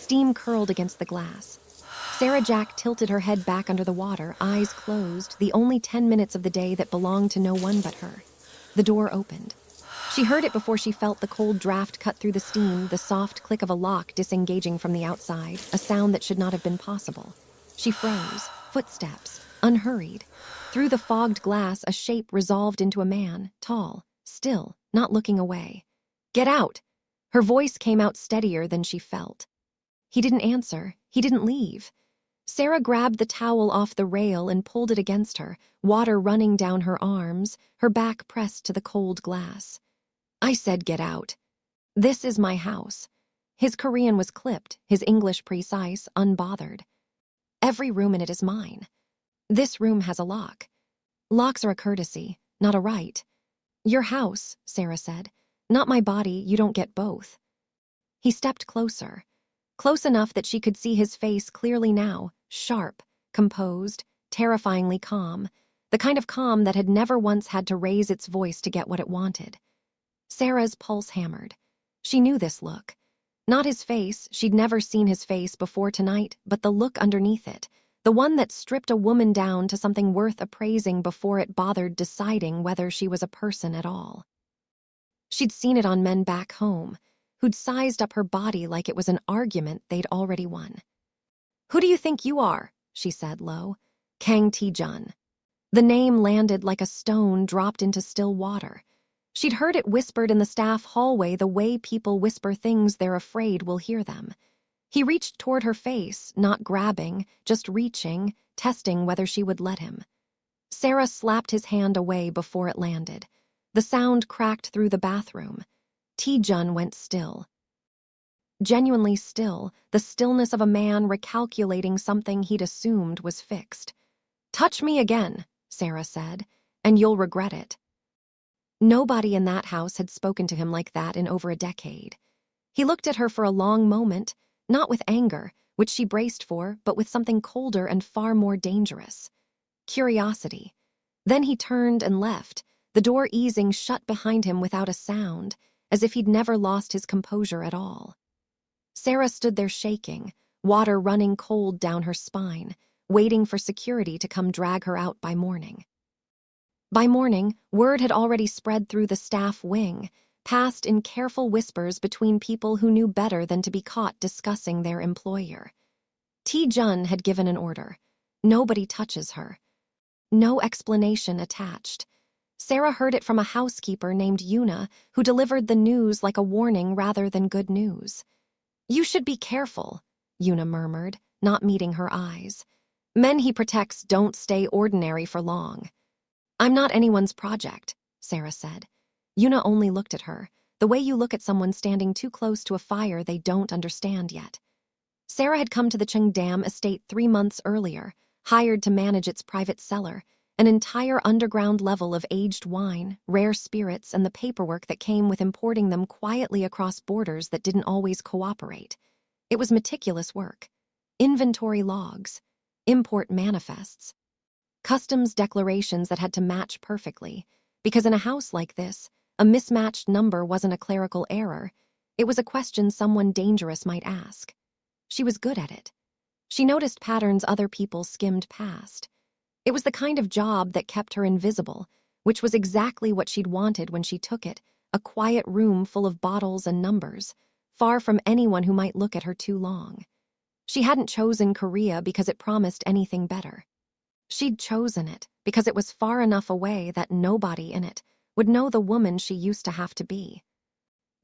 Steam curled against the glass. Sarah Jack tilted her head back under the water, eyes closed, the only 10 minutes of the day that belonged to no one but her. The door opened. She heard it before she felt the cold draft cut through the steam, the soft click of a lock disengaging from the outside, a sound that should not have been possible. She froze, footsteps, unhurried. Through the fogged glass, a shape resolved into a man, tall, still, not looking away. "Get out!" Her voice came out steadier than she felt. He didn't answer. He didn't leave. Sarah grabbed the towel off the rail and pulled it against her, water running down her arms, her back pressed to the cold glass. "I said get out. This is my house." His Korean was clipped, his English precise, unbothered. "Every room in it is mine. This room has a lock. Locks are a courtesy, not a right." "Your house," Sarah said. "Not my body, you don't get both." He stepped closer. Close enough that she could see his face clearly now, sharp, composed, terrifyingly calm, the kind of calm that had never once had to raise its voice to get what it wanted. Sarah's pulse hammered. She knew this look. Not his face, she'd never seen his face before tonight, but the look underneath it, the one that stripped a woman down to something worth appraising before it bothered deciding whether she was a person at all. She'd seen it on men back home, who'd sized up her body like it was an argument they'd already won. "Who do you think you are?" she said low. "Kang Tae-jun." The name landed like a stone dropped into still water. She'd heard it whispered in the staff hallway the way people whisper things they're afraid will hear them. He reached toward her face, not grabbing, just reaching, testing whether she would let him. Sarah slapped his hand away before it landed. The sound cracked through the bathroom. Tae-jun went still. Genuinely still, the stillness of a man recalculating something he'd assumed was fixed. "Touch me again," Sarah said, "and you'll regret it." Nobody in that house had spoken to him like that in over a decade. He looked at her for a long moment, not with anger, which she braced for, but with something colder and far more dangerous. Curiosity. Then he turned and left, the door easing shut behind him without a sound, as if he'd never lost his composure at all. Sarah stood there shaking, water running cold down her spine, waiting for security to come drag her out by morning. By morning, word had already spread through the staff wing, passed in careful whispers between people who knew better than to be caught discussing their employer. Tae-jun had given an order. Nobody touches her. No explanation attached. Sarah heard it from a housekeeper named Yuna, who delivered the news like a warning rather than good news. "You should be careful," Yuna murmured, not meeting her eyes. "Men he protects don't stay ordinary for long." "I'm not anyone's project," Sarah said. Yuna only looked at her, the way you look at someone standing too close to a fire they don't understand yet. Sarah had come to the Cheongdam estate 3 months earlier, hired to manage its private cellar, an entire underground level of aged wine, rare spirits, and the paperwork that came with importing them quietly across borders that didn't always cooperate. It was meticulous work. Inventory logs, import manifests, customs declarations that had to match perfectly, because in a house like this, a mismatched number wasn't a clerical error, it was a question someone dangerous might ask. She was good at it. She noticed patterns other people skimmed past. It was the kind of job that kept her invisible, which was exactly what she'd wanted when she took it, a quiet room full of bottles and numbers, far from anyone who might look at her too long. She hadn't chosen Korea because it promised anything better. She'd chosen it because it was far enough away that nobody in it would know the woman she used to have to be.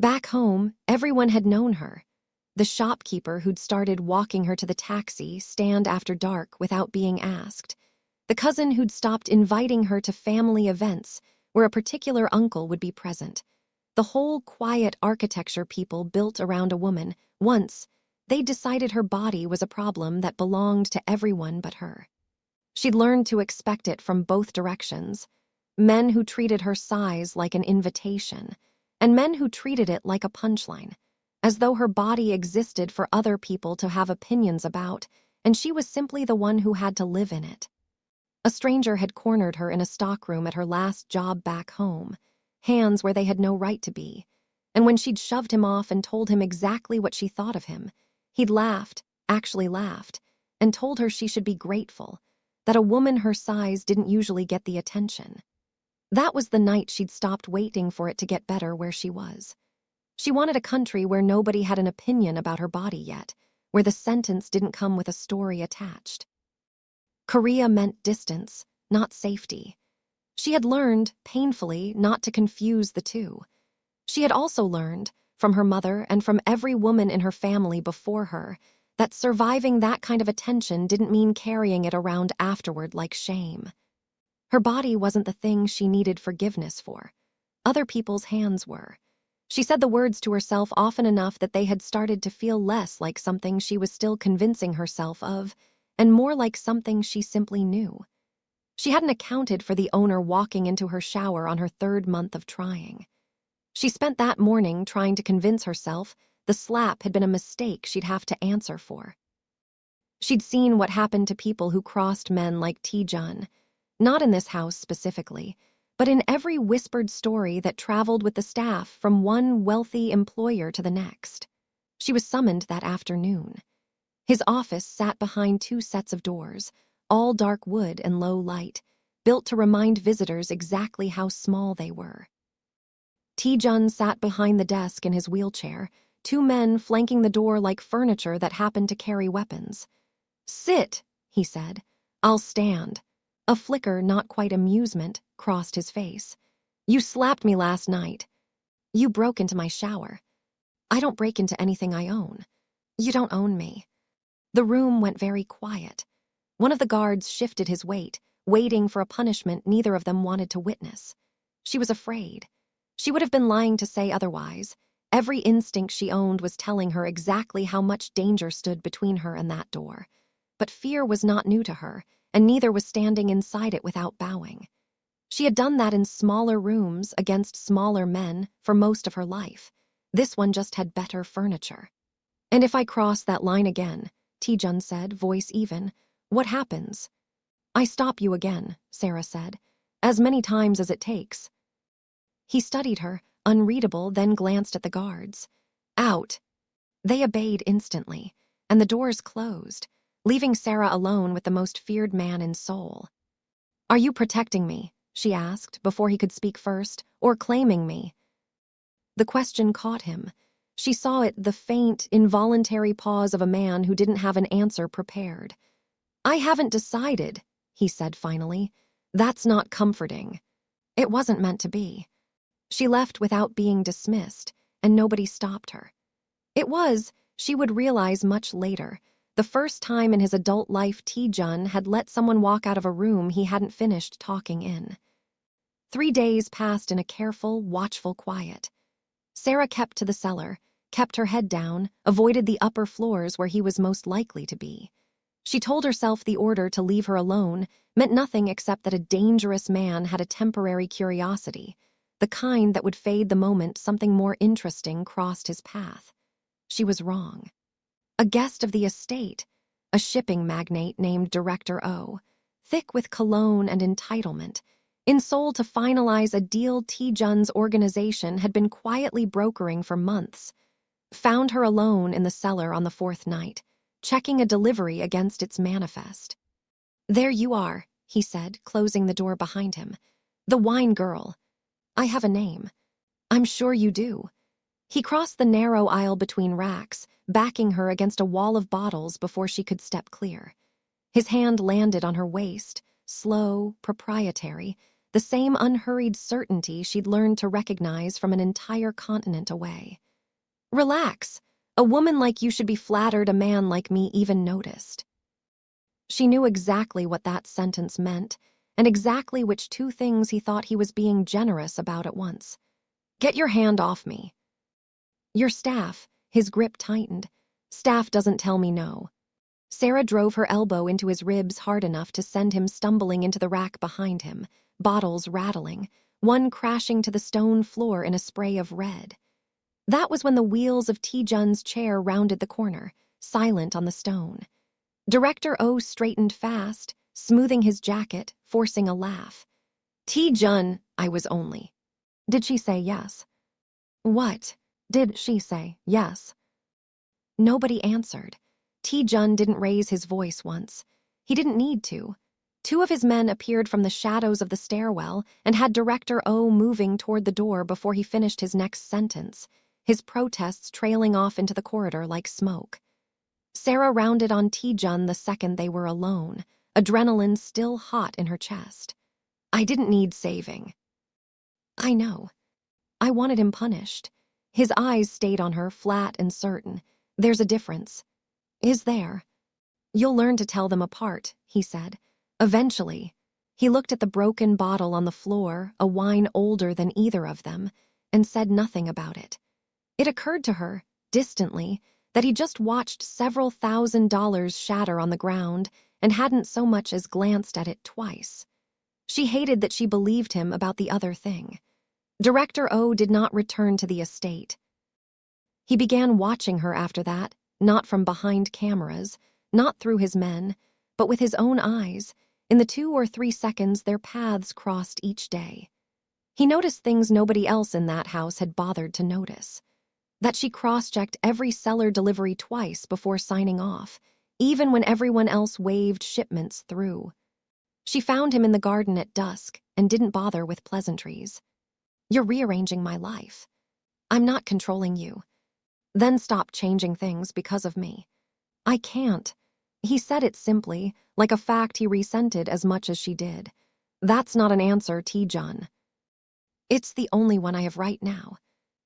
Back home, everyone had known her. The shopkeeper who'd started walking her to the taxi stand after dark without being asked. The cousin who'd stopped inviting her to family events where a particular uncle would be present. The whole quiet architecture people built around a woman. Once, they decided her body was a problem that belonged to everyone but her. She'd learned to expect it from both directions. Men who treated her size like an invitation, and men who treated it like a punchline, as though her body existed for other people to have opinions about, and she was simply the one who had to live in it. A stranger had cornered her in a stockroom at her last job back home, hands where they had no right to be, and when she'd shoved him off and told him exactly what she thought of him, He'd laughed, actually laughed, and told her she should be grateful, that a woman her size didn't usually get the attention. That was the night she'd stopped waiting for it to get better where she was. She wanted a country where nobody had an opinion about her body yet, where the sentence didn't come with a story attached. Korea meant distance, not safety. She had learned, painfully, not to confuse the two. She had also learned, from her mother and from every woman in her family before her, that surviving that kind of attention didn't mean carrying it around afterward like shame. Her body wasn't the thing she needed forgiveness for. Other people's hands were. She said the words to herself often enough that they had started to feel less like something she was still convincing herself of, and more like something she simply knew. She hadn't accounted for the owner walking into her shower on her 3rd month of trying. She spent that morning trying to convince herself the slap had been a mistake she'd have to answer for. She'd seen what happened to people who crossed men like Tae-jun, not in this house specifically, but in every whispered story that traveled with the staff from one wealthy employer to the next. She was summoned that afternoon. His office sat behind 2 sets of doors, all dark wood and low light, built to remind visitors exactly how small they were. Tae-jun sat behind the desk in his wheelchair, 2 men flanking the door like furniture that happened to carry weapons. "Sit," he said. "I'll stand." A flicker, not quite amusement, crossed his face. "You slapped me last night. You broke into my shower. I don't break into anything I own. You don't own me." The room went very quiet. One of the guards shifted his weight, waiting for a punishment neither of them wanted to witness. She was afraid. She would have been lying to say otherwise. Every instinct she owned was telling her exactly how much danger stood between her and that door. But fear was not new to her, and neither was standing inside it without bowing. She had done that in smaller rooms against smaller men for most of her life. This one just had better furniture. "And if I cross that line again," Tae-jun said, voice even, "what happens?" "I stop you again," Sarah said, "as many times as it takes." He studied her, unreadable, then glanced at the guards. "Out." They obeyed instantly, and the doors closed, leaving Sarah alone with the most feared man in Seoul. "Are you protecting me?" she asked before he could speak first, "or claiming me?" The question caught him. She saw it, the faint, involuntary pause of a man who didn't have an answer prepared. "I haven't decided," he said finally. "That's not comforting." It wasn't meant to be. She left without being dismissed, and nobody stopped her. It was, she would realize much later, the first time in his adult life Tae-jun had let someone walk out of a room he hadn't finished talking in. 3 days passed in a careful, watchful quiet. Sarah kept to the cellar, kept her head down, avoided the upper floors where he was most likely to be. She told herself the order to leave her alone meant nothing except that a dangerous man had a temporary curiosity, the kind that would fade the moment something more interesting crossed his path. She was wrong. A guest of the estate, a shipping magnate named Director O, thick with cologne and entitlement, in Seoul to finalize a deal Tae-jun's organization had been quietly brokering for months, found her alone in the cellar on the 4th night, checking a delivery against its manifest. "There you are," he said, closing the door behind him. "The wine girl. I have a name." "I'm sure you do." He crossed the narrow aisle between racks, backing her against a wall of bottles before she could step clear. His hand landed on her waist, slow, proprietary, the same unhurried certainty she'd learned to recognize from an entire continent away. "Relax. A woman like you should be flattered a man like me even noticed." She knew exactly what that sentence meant, and exactly which 2 things he thought he was being generous about at once. "Get your hand off me." "Your staff," his grip tightened. "Staff doesn't tell me no." Sarah drove her elbow into his ribs hard enough to send him stumbling into the rack behind him, bottles rattling, one crashing to the stone floor in a spray of red. That was when the wheels of Tae-jun's chair rounded the corner, silent on the stone. Director O straightened fast, smoothing his jacket, forcing a laugh. "Tae-jun, I was only." Did she say yes? What? Did she say yes? Nobody answered. Tae-jun didn't raise his voice once. He didn't need to. Two of his men appeared from the shadows of the stairwell and had Director O moving toward the door before he finished his next sentence, his protests trailing off into the corridor like smoke. Sarah rounded on Tae-jun the second they were alone, adrenaline still hot in her chest. I didn't need saving. I know. I wanted him punished. His eyes stayed on her, flat and certain. There's a difference. Is there? You'll learn to tell them apart, he said. Eventually. He looked at the broken bottle on the floor, a wine older than either of them, and said nothing about it. It occurred to her, distantly, that he just watched several $1,000s shatter on the ground and hadn't so much as glanced at it twice. She hated that she believed him about the other thing. Director O did not return to the estate. He began watching her after that, not from behind cameras, not through his men, but with his own eyes, in the 2 or 3 seconds their paths crossed each day. He noticed things nobody else in that house had bothered to notice. That she cross-checked every seller delivery twice before signing off, even when everyone else waved shipments through. She found him in the garden at dusk and didn't bother with pleasantries. You're rearranging my life. I'm not controlling you. Then stop changing things because of me. I can't. He said it simply, like a fact he resented as much as she did. That's not an answer, Tae-jun. It's the only one I have right now.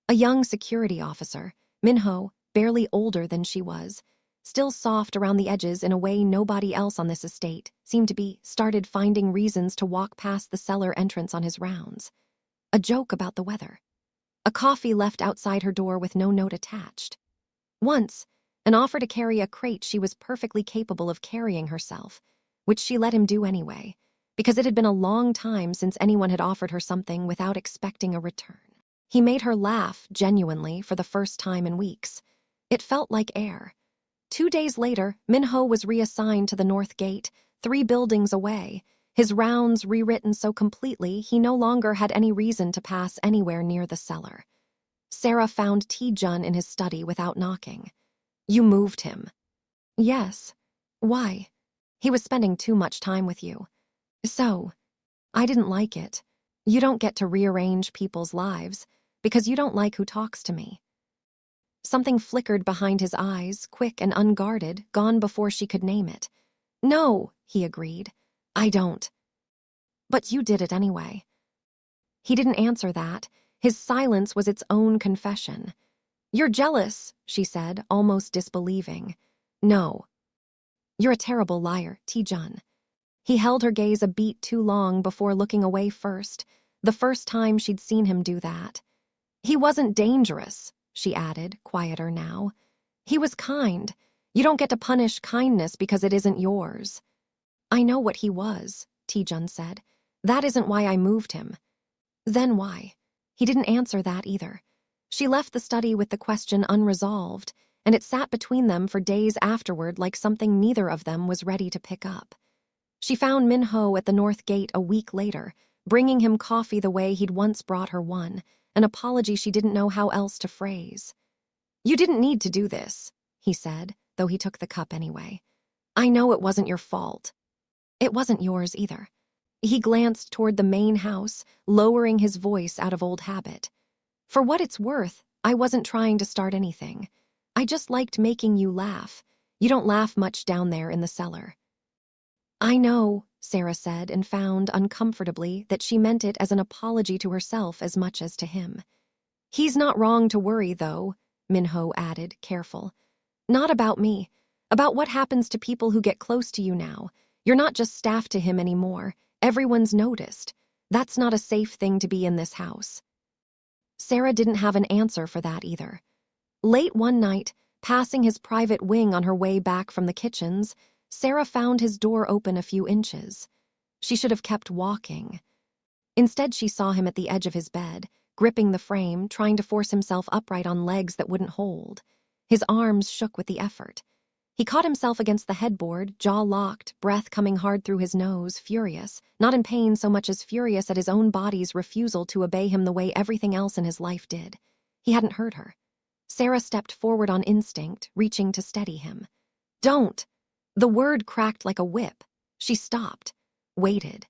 A young security officer, Minho, barely older than she was, still soft around the edges in a way nobody else on this estate seemed to be, started finding reasons to walk past the cellar entrance on his rounds. A joke about the weather. A coffee left outside her door with no note attached. Once, an offer to carry a crate she was perfectly capable of carrying herself, which she let him do anyway, because it had been a long time since anyone had offered her something without expecting a return. He made her laugh, genuinely, for the first time in weeks. It felt like air. 2 days later, Minho was reassigned to the North Gate, 3 buildings away, his rounds rewritten so completely he no longer had any reason to pass anywhere near the cellar. Sarah found Tae-jun in his study without knocking. You moved him. Yes. Why? He was spending too much time with you. So, I didn't like it. You don't get to rearrange people's lives, because you don't like who talks to me. Something flickered behind his eyes, quick and unguarded, gone before she could name it. No, he agreed. I don't. But you did it anyway. He didn't answer that. His silence was its own confession. You're jealous, she said, almost disbelieving. No. You're a terrible liar, Tae-jun. He held her gaze a beat too long before looking away first, the first time she'd seen him do that. He wasn't dangerous, she added, quieter now. He was kind. You don't get to punish kindness because it isn't yours. I know what he was, Tae-jun said. That isn't why I moved him. Then why? He didn't answer that either. She left the study with the question unresolved, and it sat between them for days afterward like something neither of them was ready to pick up. She found Minho at the North Gate a week later, bringing him coffee the way he'd once brought her one, an apology she didn't know how else to phrase. You didn't need to do this, he said, though he took the cup anyway. I know it wasn't your fault. It wasn't yours either. He glanced toward the main house, lowering his voice out of old habit. For what it's worth, I wasn't trying to start anything. I just liked making you laugh. You don't laugh much down there in the cellar. I know, Sarah said, and found, uncomfortably, that she meant it as an apology to herself as much as to him. He's not wrong to worry, though, Minho added, careful. Not about me. About what happens to people who get close to you now. You're not just staff to him anymore. Everyone's noticed. That's not a safe thing to be in this house. Sarah didn't have an answer for that either. Late one night, passing his private wing on her way back from the kitchens, Sarah found his door open a few inches. She should have kept walking. Instead, she saw him at the edge of his bed, gripping the frame, trying to force himself upright on legs that wouldn't hold. His arms shook with the effort. He caught himself against the headboard, jaw locked, breath coming hard through his nose, furious, not in pain so much as furious at his own body's refusal to obey him the way everything else in his life did. He hadn't heard her. Sarah stepped forward on instinct, reaching to steady him. Don't! The word cracked like a whip. She stopped, waited.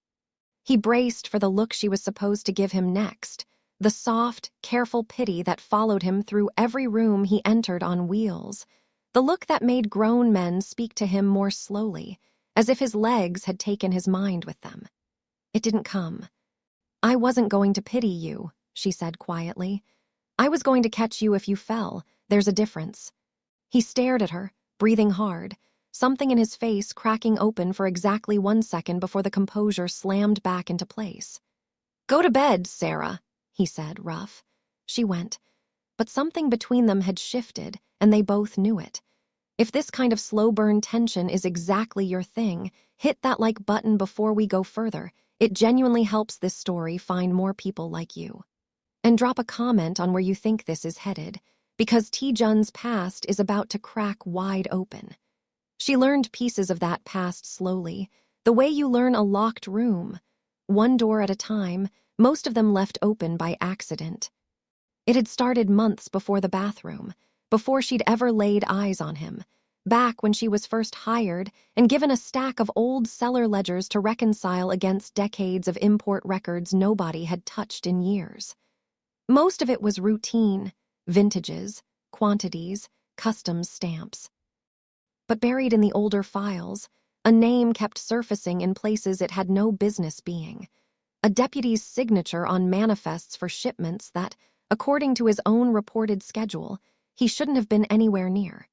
He braced for the look she was supposed to give him next, the soft, careful pity that followed him through every room he entered on wheels, the look that made grown men speak to him more slowly, as if his legs had taken his mind with them. It didn't come. I wasn't going to pity you, she said quietly. I was going to catch you if you fell. There's a difference. He stared at her, breathing hard, something in his face cracking open for exactly 1 second before the composure slammed back into place. Go to bed, Sarah, he said, rough. She went. But something between them had shifted, and they both knew it. If this kind of slow-burn tension is exactly your thing, hit that like button before we go further. It genuinely helps this story find more people like you. And drop a comment on where you think this is headed, because Tae-jun's past is about to crack wide open. She learned pieces of that past slowly, the way you learn a locked room, one door at a time, most of them left open by accident. It had started months before the bathroom, before she'd ever laid eyes on him, back when she was first hired and given a stack of old cellar ledgers to reconcile against decades of import records nobody had touched in years. Most of it was routine, vintages, quantities, customs stamps. But buried in the older files, a name kept surfacing in places it had no business being. A deputy's signature on manifests for shipments that, according to his own reported schedule, he shouldn't have been anywhere near.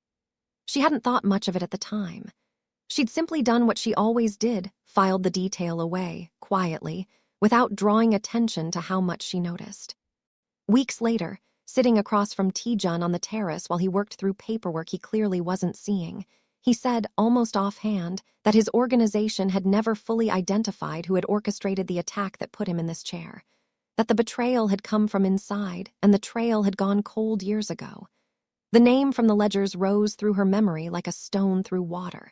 She hadn't thought much of it at the time. She'd simply done what she always did, filed the detail away, quietly, without drawing attention to how much she noticed. Weeks later, sitting across from Tae-jun on the terrace while he worked through paperwork he clearly wasn't seeing, he said, almost offhand, that his organization had never fully identified who had orchestrated the attack that put him in this chair, that the betrayal had come from inside and the trail had gone cold years ago. The name from the ledgers rose through her memory like a stone through water.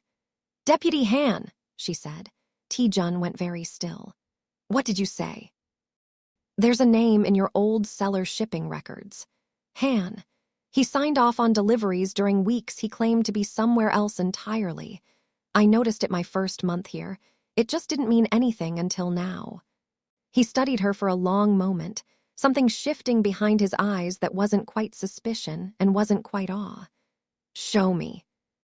Deputy Han, she said. Tae-jun went very still. What did you say? There's a name in your old cellar shipping records. Han. He signed off on deliveries during weeks he claimed to be somewhere else entirely. I noticed it my first month here. It just didn't mean anything until now. He studied her for a long moment, something shifting behind his eyes that wasn't quite suspicion and wasn't quite awe. Show me.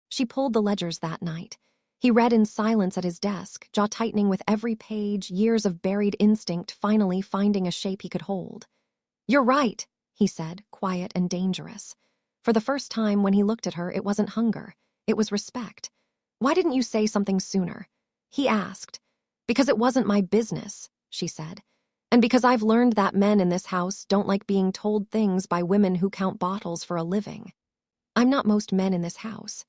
She pulled the ledgers that night. He read in silence at his desk, jaw tightening with every page, years of buried instinct finally finding a shape he could hold. You're right, he said, quiet and dangerous. For the first time when he looked at her, it wasn't hunger. It was respect. Why didn't you say something sooner? He asked. Because it wasn't my business, she said. And because I've learned that men in this house don't like being told things by women who count bottles for a living. I'm not most men in this house.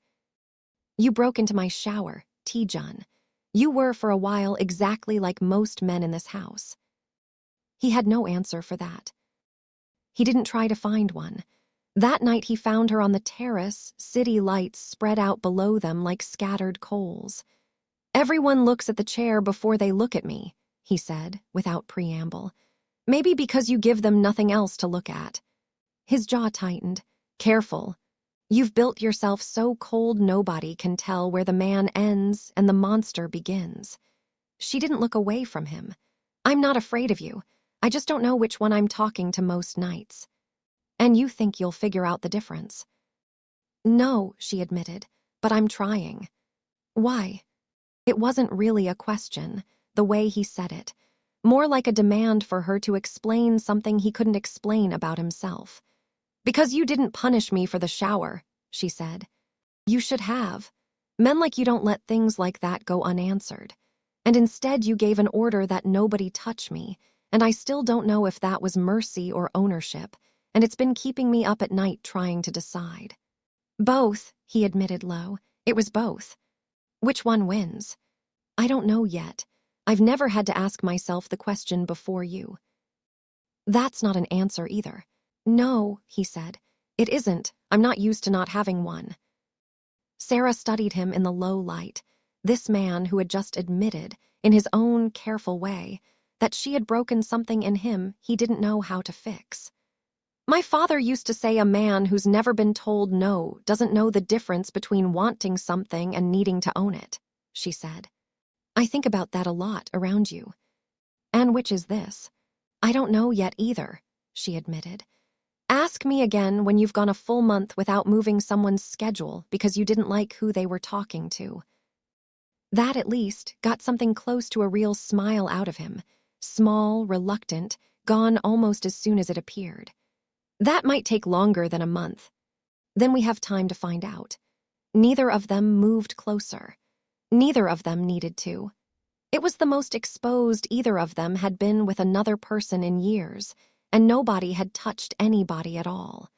You broke into my shower, Tae-jun. You were for a while exactly like most men in this house. He had no answer for that. He didn't try to find one. That night he found her on the terrace, city lights spread out below them like scattered coals. Everyone looks at the chair before they look at me, he said, without preamble. Maybe because you give them nothing else to look at. His jaw tightened. Careful. You've built yourself so cold nobody can tell where the man ends and the monster begins. She didn't look away from him. I'm not afraid of you. I just don't know which one I'm talking to most nights. And you think you'll figure out the difference. No, she admitted, but I'm trying. Why? It wasn't really a question, the way he said it. More like a demand for her to explain something he couldn't explain about himself. Because you didn't punish me for the shower, she said. You should have. Men like you don't let things like that go unanswered. And instead you gave an order that nobody touch me, and I still don't know if that was mercy or ownership, and it's been keeping me up at night trying to decide. Both, he admitted low. It was both. Which one wins? I don't know yet. I've never had to ask myself the question before you. That's not an answer either. No, he said. It isn't. I'm not used to not having one. Sarah studied him in the low light, this man who had just admitted, in his own careful way, that she had broken something in him he didn't know how to fix. My father used to say a man who's never been told no doesn't know the difference between wanting something and needing to own it, she said. I think about that a lot around you. And which is this? I don't know yet either, she admitted. Ask me again when you've gone a full month without moving someone's schedule because you didn't like who they were talking to. That, at least, got something close to a real smile out of him. Small, reluctant, gone almost as soon as it appeared. That might take longer than a month. Then we have time to find out. Neither of them moved closer. Neither of them needed to. It was the most exposed either of them had been with another person in years, and nobody had touched anybody at all.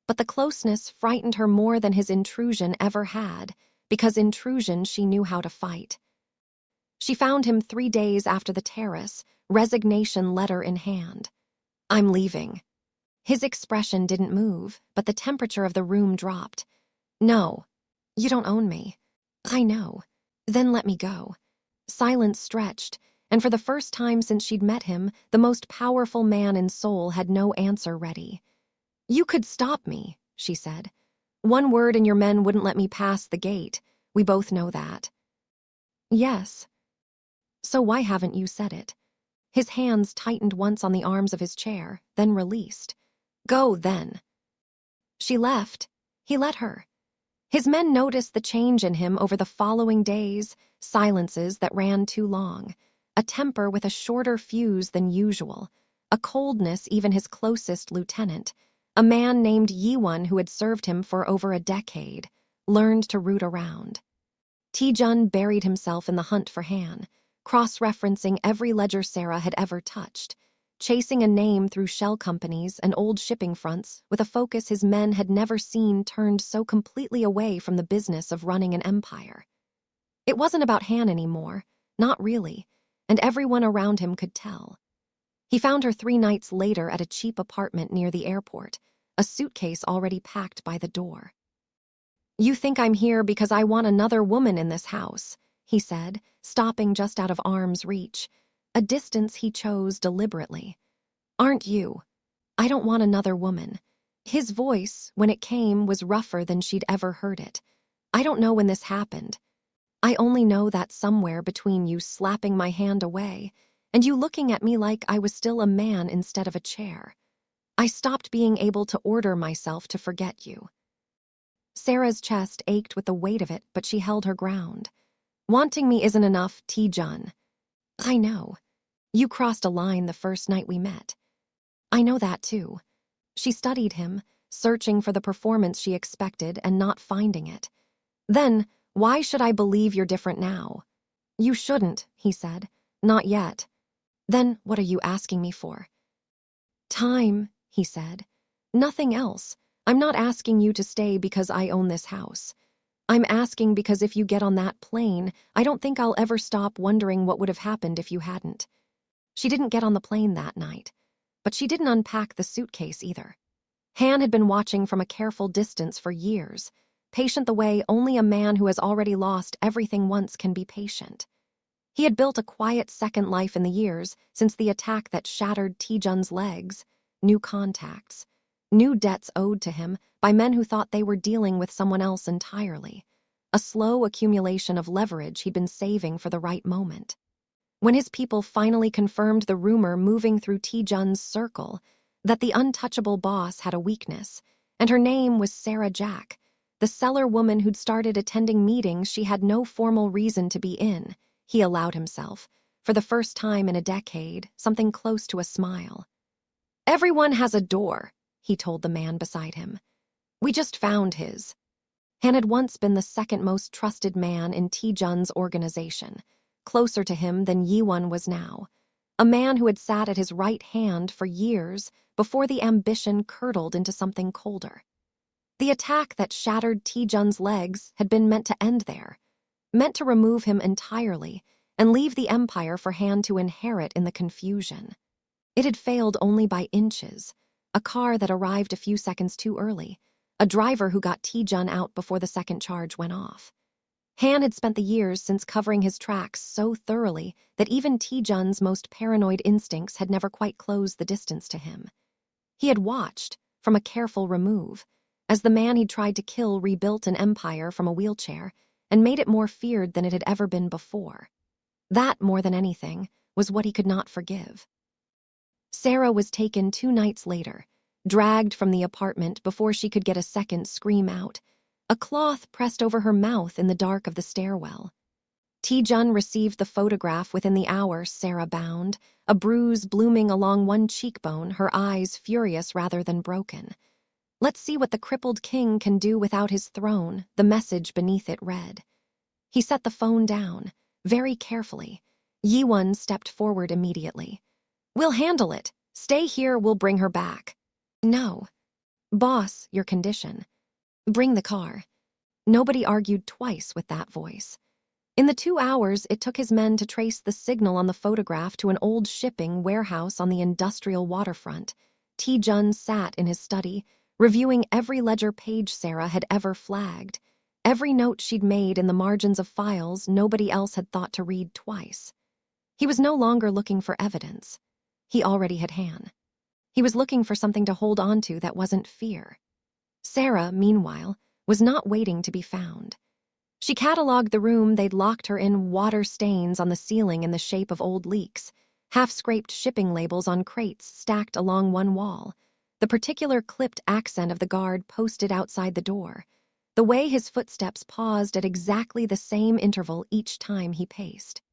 But the closeness frightened her more than his intrusion ever had, because intrusion she knew how to fight. She found him 3 days after the terrace, resignation letter in hand. I'm leaving. His expression didn't move, but the temperature of the room dropped. No, you don't own me. I know. Then let me go. Silence stretched, and for the first time since she'd met him, the most powerful man in Seoul had no answer ready. You could stop me, she said. One word and your men wouldn't let me pass the gate. We both know that. Yes. So why haven't you said it? His hands tightened once on the arms of his chair, then released. Go, then. She left. He let her. His men noticed the change in him over the following days, silences that ran too long, a temper with a shorter fuse than usual, a coldness even his closest lieutenant, a man named Yi-won who had served him for over a decade, learned to root around. Tae-jun buried himself in the hunt for Han, cross-referencing every ledger Sarah had ever touched, chasing a name through shell companies and old shipping fronts with a focus his men had never seen turned so completely away from the business of running an empire. It wasn't about Han anymore, not really, and everyone around him could tell. He found her 3 nights later at a cheap apartment near the airport, a suitcase already packed by the door. You think I'm here because I want another woman in this house, he said, stopping just out of arm's reach, a distance he chose deliberately. Aren't you? I don't want another woman. His voice, when it came, was rougher than she'd ever heard it. I don't know when this happened. I only know that somewhere between you slapping my hand away and you looking at me like I was still a man instead of a chair. I stopped being able to order myself to forget you. Sarah's chest ached with the weight of it, but she held her ground. Wanting me isn't enough, Tae-jun. I know. You crossed a line the first night we met. I know that too. She studied him, searching for the performance she expected and not finding it. Then, why should I believe you're different now? You shouldn't, he said. Not yet. Then what are you asking me for? Time, he said. Nothing else. I'm not asking you to stay because I own this house. I'm asking because if you get on that plane, I don't think I'll ever stop wondering what would have happened if you hadn't. She didn't get on the plane that night, but she didn't unpack the suitcase either. Han had been watching from a careful distance for years, patient the way only a man who has already lost everything once can be patient. He had built a quiet second life in the years since the attack that shattered Tae-jun's legs, new contacts, new debts owed to him by men who thought they were dealing with someone else entirely, a slow accumulation of leverage he'd been saving for the right moment. When his people finally confirmed the rumor moving through Tae-jun's circle that the untouchable boss had a weakness, and her name was Sarah Jack, the cellar woman who'd started attending meetings she had no formal reason to be in, he allowed himself, for the first time in a decade, something close to a smile. Everyone has a door, he told the man beside him. We just found his. Han had once been the second most trusted man in Tae-jun's organization, closer to him than Yi-won was now, a man who had sat at his right hand for years before the ambition curdled into something colder. The attack that shattered Tae-jun's legs had been meant to end there, meant to remove him entirely and leave the empire for Han to inherit in the confusion. It had failed only by inches, a car that arrived a few seconds too early, a driver who got Tae-jun out before the second charge went off. Han had spent the years since covering his tracks so thoroughly that even Tae-jun's most paranoid instincts had never quite closed the distance to him. He had watched, from a careful remove, as the man he'd tried to kill rebuilt an empire from a wheelchair and made it more feared than it had ever been before. That, more than anything, was what he could not forgive. Sarah was taken 2 nights later, dragged from the apartment before she could get a second scream out, a cloth pressed over her mouth in the dark of the stairwell. Tae-jun received the photograph within the hour Sarah bound, a bruise blooming along one cheekbone, her eyes furious rather than broken. "Let's see what the crippled king can do without his throne," the message beneath it read. He set the phone down, very carefully. Yi-won stepped forward immediately. "We'll handle it. Stay here, we'll bring her back." "No. Boss, your condition. Bring the car." Nobody argued twice with that voice. In the 2 hours it took his men to trace the signal on the photograph to an old shipping warehouse on the industrial waterfront, Tae-jun sat in his study, reviewing every ledger page Sarah had ever flagged, every note she'd made in the margins of files nobody else had thought to read twice. He was no longer looking for evidence. He already had Han. He was looking for something to hold on to that wasn't fear. Sarah, meanwhile, was not waiting to be found. She catalogued the room they'd locked her in, water stains on the ceiling in the shape of old leaks, half-scraped shipping labels on crates stacked along one wall, the particular clipped accent of the guard posted outside the door, the way his footsteps paused at exactly the same interval each time he paced.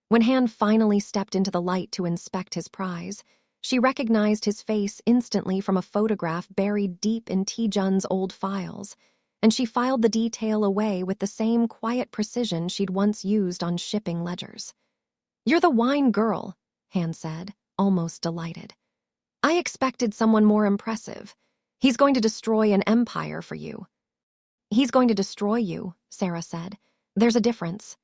When Han finally stepped into the light to inspect his prize, she recognized his face instantly from a photograph buried deep in Tae-jun's old files, and she filed the detail away with the same quiet precision she'd once used on shipping ledgers. "You're the wine girl," Han said, almost delighted. "I expected someone more impressive. He's going to destroy an empire for you." "He's going to destroy you," Sarah said. "There's a difference."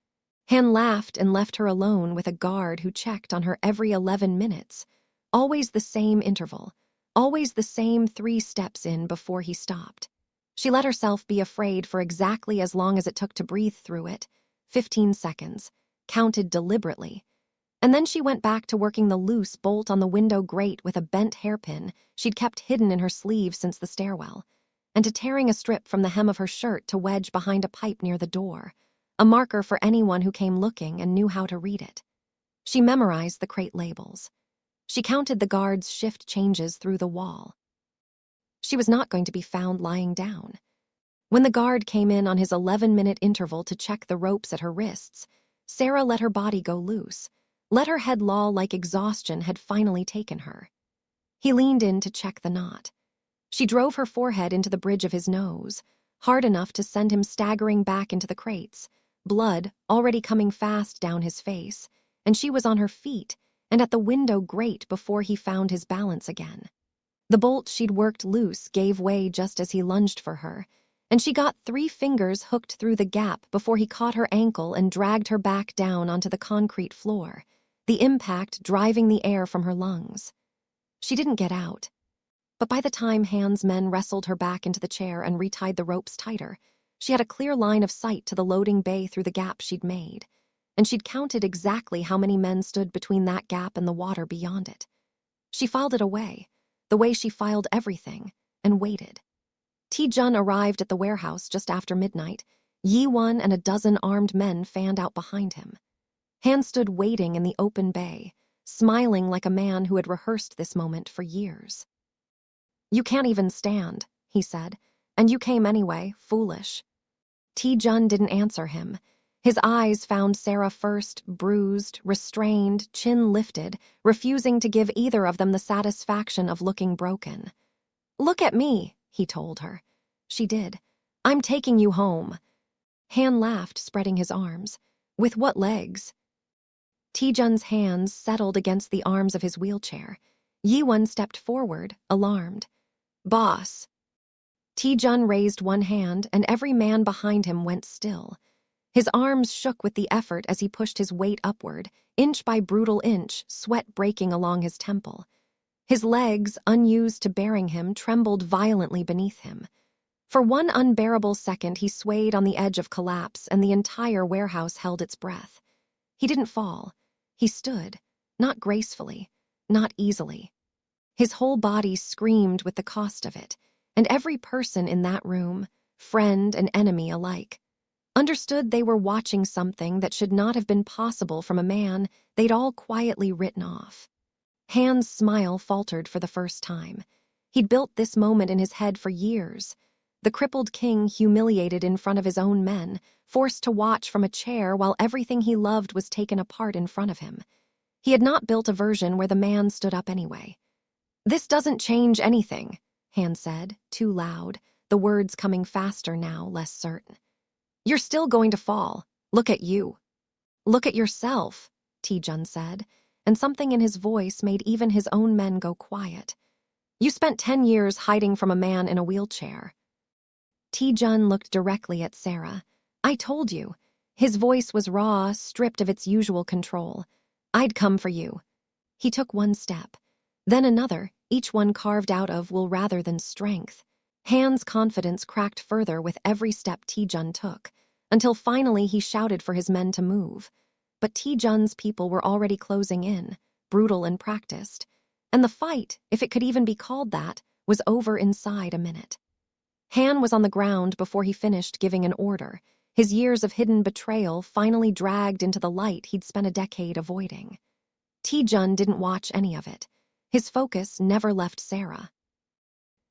Han laughed and left her alone with a guard who checked on her every 11 minutes, always the same interval, always the same 3 steps in before he stopped. She let herself be afraid for exactly as long as it took to breathe through it, 15 seconds, counted deliberately. And then she went back to working the loose bolt on the window grate with a bent hairpin she'd kept hidden in her sleeve since the stairwell, and to tearing a strip from the hem of her shirt to wedge behind a pipe near the door, a marker for anyone who came looking and knew how to read it. She memorized the crate labels. She counted the guard's shift changes through the wall. She was not going to be found lying down. When the guard came in on his 11-minute interval to check the ropes at her wrists, Sarah let her body go loose, let her head loll like exhaustion had finally taken her. He leaned in to check the knot. She drove her forehead into the bridge of his nose, hard enough to send him staggering back into the crates, blood already coming fast down his face, and she was on her feet and at the window grate before he found his balance again. The bolt she'd worked loose gave way just as he lunged for her, and she got 3 fingers hooked through the gap before he caught her ankle and dragged her back down onto the concrete floor, the impact driving the air from her lungs. She didn't get out. But by the time Han's men wrestled her back into the chair and retied the ropes tighter, she had a clear line of sight to the loading bay through the gap she'd made, and she'd counted exactly how many men stood between that gap and the water beyond it. She filed it away, the way she filed everything, and waited. Tae-jun arrived at the warehouse just after midnight. Yi-won and a dozen armed men fanned out behind him. Han stood waiting in the open bay, smiling like a man who had rehearsed this moment for years. "You can't even stand," he said, "and you came anyway, foolish." Tae-jun didn't answer him. His eyes found Sarah first, bruised, restrained, chin lifted, refusing to give either of them the satisfaction of looking broken. "Look at me," he told her. She did. "I'm taking you home." Han laughed, spreading his arms. "With what legs?" Tae-jun's hands settled against the arms of his wheelchair. Yi-won stepped forward, alarmed. "Boss." Tae-jun raised one hand, and every man behind him went still. His arms shook with the effort as he pushed his weight upward, inch by brutal inch, sweat breaking along his temple. His legs, unused to bearing him, trembled violently beneath him. For one unbearable second he swayed on the edge of collapse, and the entire warehouse held its breath. He didn't fall. He stood, not gracefully, not easily. His whole body screamed with the cost of it, and every person in that room, friend and enemy alike, understood they were watching something that should not have been possible from a man they'd all quietly written off. Han's smile faltered for the first time. He'd built this moment in his head for years. The crippled king humiliated in front of his own men, forced to watch from a chair while everything he loved was taken apart in front of him. He had not built a version where the man stood up anyway. "This doesn't change anything," Han said, too loud, the words coming faster now, less certain. "You're still going to fall. Look at you." "Look at yourself," Tae-jun said, and something in his voice made even his own men go quiet. "You spent 10 years hiding from a man in a wheelchair." Tae-jun looked directly at Sarah. "I told you." His voice was raw, stripped of its usual control. "I'd come for you." He took one step, then another, each one carved out of will rather than strength. Han's confidence cracked further with every step Tae-jun took, until finally he shouted for his men to move. But Tae-jun's people were already closing in, brutal and practiced, and the fight, if it could even be called that, was over inside a minute. Han was on the ground before he finished giving an order, his years of hidden betrayal finally dragged into the light he'd spent a decade avoiding. Tae-jun didn't watch any of it. His focus never left Sarah.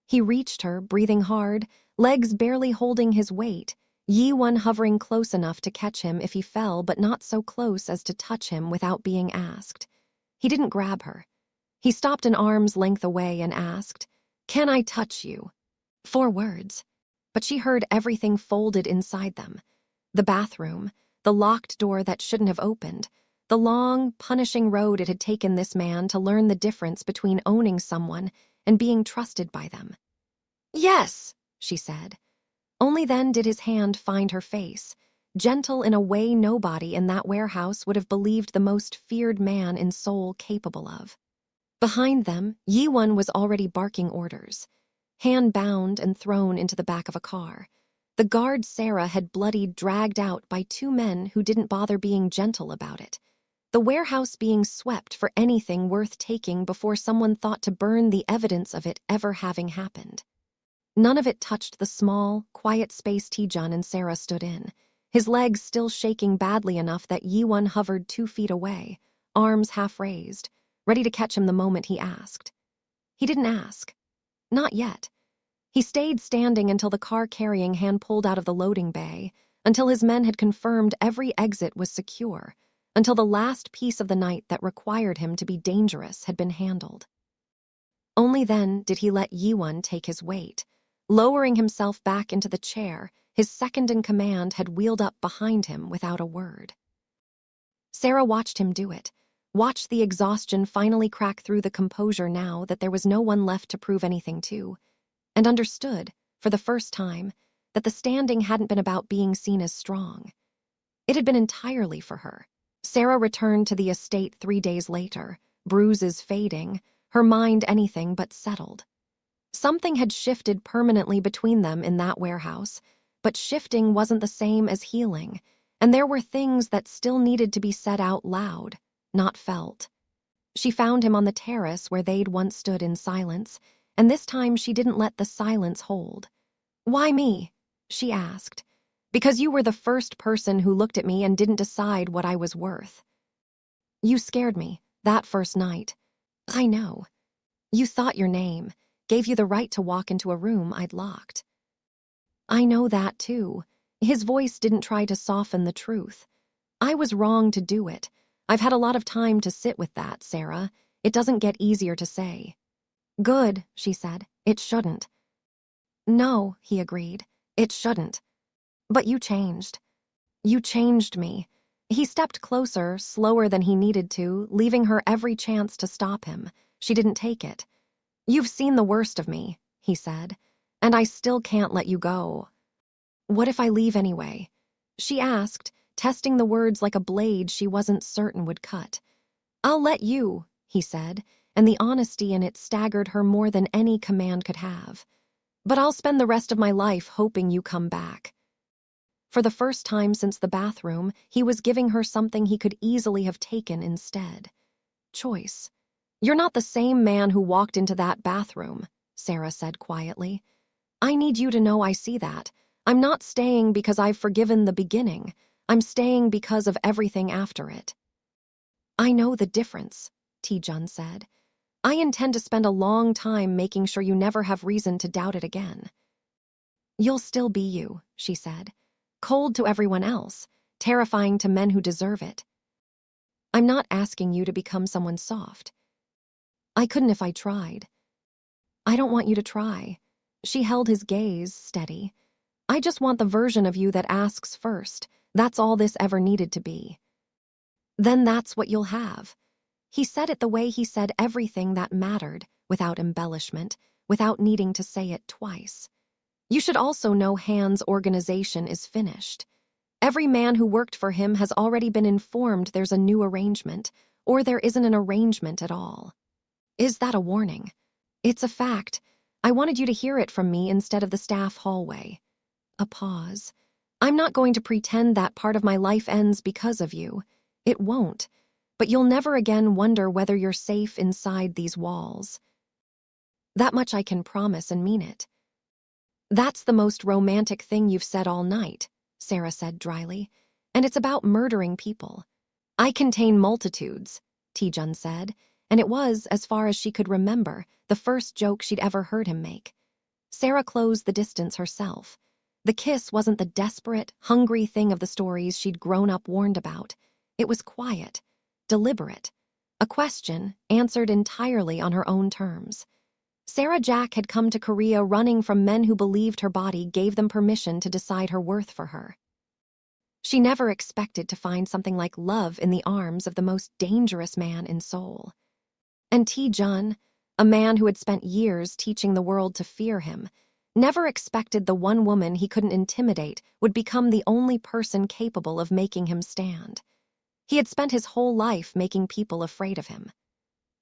He reached her, breathing hard, legs barely holding his weight, Yi-won hovering close enough to catch him if he fell but not so close as to touch him without being asked. He didn't grab her. He stopped an arm's length away and asked, "Can I touch you?" 4 words. But she heard everything folded inside them. The bathroom, the locked door that shouldn't have opened, the long, punishing road it had taken this man to learn the difference between owning someone and being trusted by them. "Yes," she said. Only then did his hand find her face, gentle in a way nobody in that warehouse would have believed the most feared man in Seoul capable of. Behind them, Yi-won was already barking orders. Han bound and thrown into the back of a car. The guard Sarah had bloodied dragged out by 2 men who didn't bother being gentle about it. The warehouse being swept for anything worth taking before someone thought to burn the evidence of it ever having happened. None of it touched the small, quiet space Tae-jun and Sarah stood in, his legs still shaking badly enough that Yi-won hovered 2 feet away, arms half raised, ready to catch him the moment he asked. He didn't ask. Not yet. He stayed standing until the car carrying Han pulled out of the loading bay, until his men had confirmed every exit was secure, until the last piece of the night that required him to be dangerous had been handled. Only then did he let Yi-won take his weight. Lowering himself back into the chair, his second-in-command had wheeled up behind him without a word. Sarah watched him do it, watched the exhaustion finally crack through the composure now that there was no one left to prove anything to, and understood, for the first time, that the standing hadn't been about being seen as strong. It had been entirely for her. Sarah returned to the estate 3 days later, bruises fading, her mind anything but settled. Something had shifted permanently between them in that warehouse, but shifting wasn't the same as healing, and there were things that still needed to be said out loud, not felt. She found him on the terrace where they'd once stood in silence, and this time she didn't let the silence hold. "Why me?" she asked. "Because you were the first person who looked at me and didn't decide what I was worth. You scared me, that first night. I know. You thought your name gave you the right to walk into a room I'd locked." "I know that, too." His voice didn't try to soften the truth. "I was wrong to do it. I've had a lot of time to sit with that, Sarah. It doesn't get easier to say." "Good," she said. "It shouldn't." "No," he agreed. "It shouldn't. But you changed. You changed me." He stepped closer, slower than he needed to, leaving her every chance to stop him. She didn't take it. "You've seen the worst of me," he said, "and I still can't let you go." "What if I leave anyway?" she asked, testing the words like a blade she wasn't certain would cut. "I'll let you," he said, and the honesty in it staggered her more than any command could have. "But I'll spend the rest of my life hoping you come back." For the first time since the bathroom, he was giving her something he could easily have taken instead. Choice. You're not the same man who walked into that bathroom, Sarah said quietly. I need you to know I see that. I'm not staying because I've forgiven the beginning. I'm staying because of everything after it. I know the difference, Tae-jun said. I intend to spend a long time making sure you never have reason to doubt it again. You'll still be you, she said. Cold to everyone else, terrifying to men who deserve it. I'm not asking you to become someone soft. I couldn't if I tried. I don't want you to try. She held his gaze steady. I just want the version of you that asks first. That's all this ever needed to be. Then that's what you'll have. He said it the way he said everything that mattered, without embellishment, without needing to say it twice. You should also know Han's organization is finished. Every man who worked for him has already been informed there's a new arrangement, or there isn't an arrangement at all. Is that a warning? It's a fact. I wanted you to hear it from me instead of the staff hallway. A pause. I'm not going to pretend that part of my life ends because of you. It won't. But you'll never again wonder whether you're safe inside these walls. That much I can promise and mean it. That's the most romantic thing you've said all night, Sarah said dryly. And it's about murdering people. I contain multitudes, Tae-jun said, and it was, as far as she could remember, the first joke she'd ever heard him make. Sarah closed the distance herself. The kiss wasn't the desperate, hungry thing of the stories she'd grown up warned about. It was quiet, deliberate, a question answered entirely on her own terms. Sarah Jack had come to Korea running from men who believed her body gave them permission to decide her worth for her. She never expected to find something like love in the arms of the most dangerous man in Seoul. And Tae-jun, a man who had spent years teaching the world to fear him, never expected the one woman he couldn't intimidate would become the only person capable of making him stand. He had spent his whole life making people afraid of him.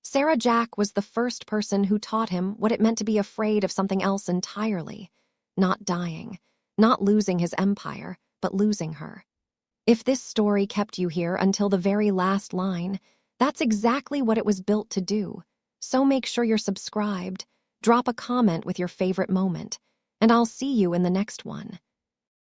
Sarah Jack was the first person who taught him what it meant to be afraid of something else entirely, not dying, not losing his empire, but losing her. If this story kept you here until the very last line, that's exactly what it was built to do. So make sure you're subscribed, drop a comment with your favorite moment, and I'll see you in the next one.